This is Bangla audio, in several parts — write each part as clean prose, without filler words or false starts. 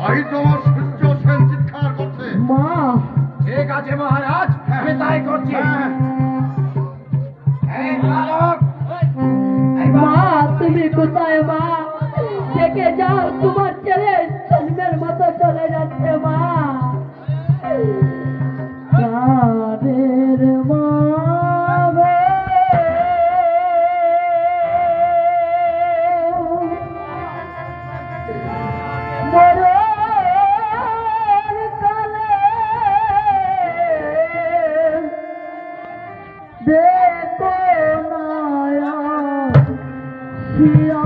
তাই তোমার সূর্য সেন চিৎকার করছে। মা ঠিক আছে মহারাজ, আমি তাই করছি। এই বালক, মা তুমি কোথায় মা? দেখে যাও তোমার ছেলে জন্মের মতো চলে যাচ্ছে মা। প্রাণের মা গো, মরণ কালে দেখো না শিয়া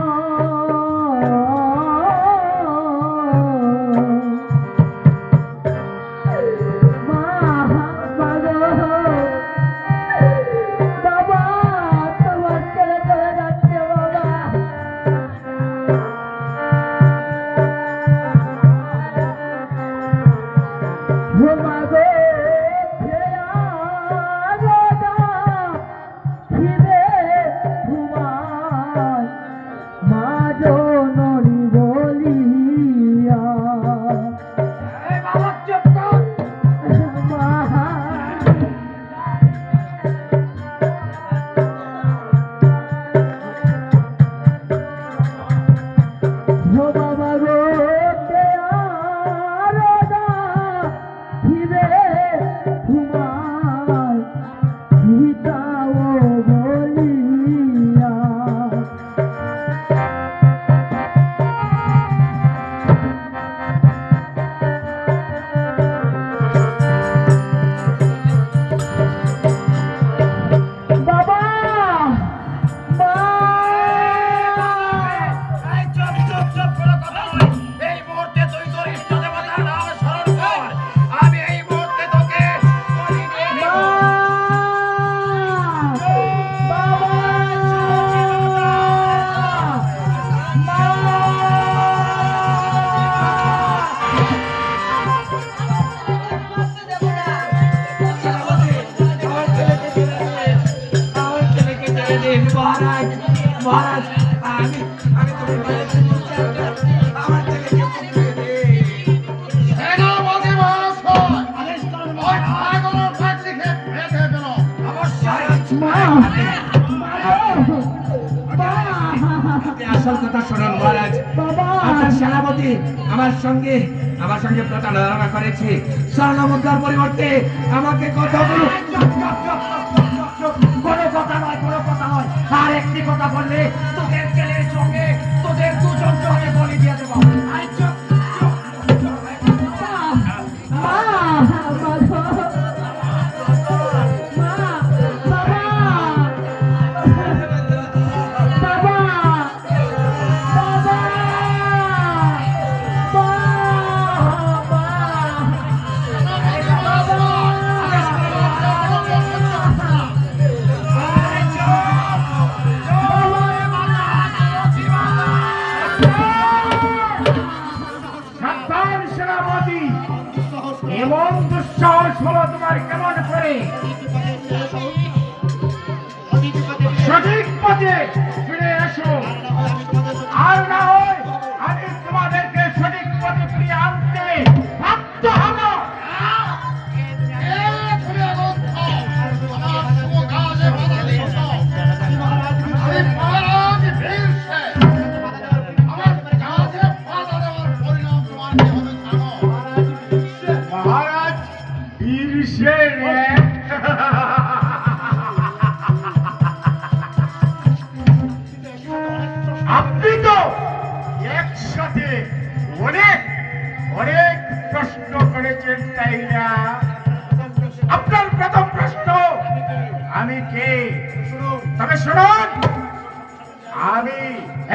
আসল কথা শুনুন মহারাজ। আপনার সেনাপতি আমার সঙ্গে প্রতারণা করেছে। স্বর্ণমুদ্রার পরিবর্তে আমাকে কথাগুলো কোনো কথা নয়। আর একটি কথা বললে তোদের ছেলের সঙ্গে তোদের দুজনকে বলি দিয়ে দেবো। এমন দুঃসাহস হলো তোমার কেমন করে? সঠিক পথে ফিরে এসো, আর না হয় আমি তোমাদেরকে সঠিক পথে ফিরিয়ে আনতে বাধ্য হব। আপনি তো একসাথে অনেক অনেক প্রশ্ন করেছেন, তাই না? আপনার প্রথম প্রশ্ন আমি কে? তবে শুনুন, আমি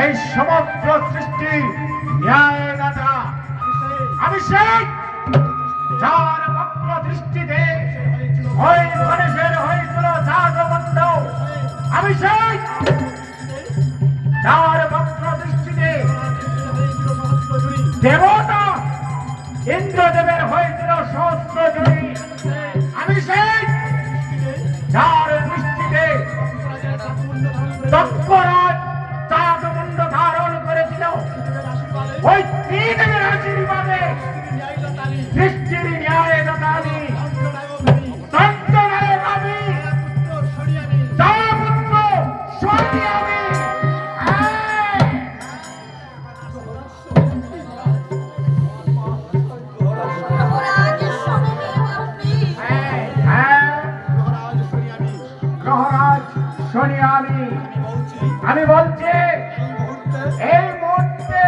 এই সমগ্র সৃষ্টির ন্যায়দাতা। আমি সেই যার বক্র দৃষ্টিতে ওই মানুষের হয়েছিল জাগবন্ধ। আমি সেই যার বক্র দৃষ্টিতে দেবতা ইন্দ্রদেবের হয়েছিল সহস্র জয়ী। আমি সেই যার দৃষ্টিতে দক্ষরাজ চাঁদমুণ্ড ধারণ করেছিল। ওই ত্রিদেবের আশীর্বাদে আমি বলছি এই মুহূর্তে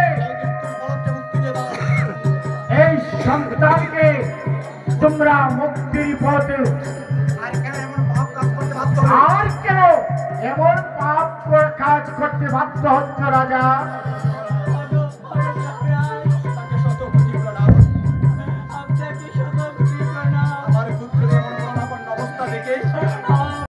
এই সন্তানকে তোমরা মুক্তির পথে আর কেন এমন পাপ কাজ করতে বাধ্য হচ্ছ রাজা?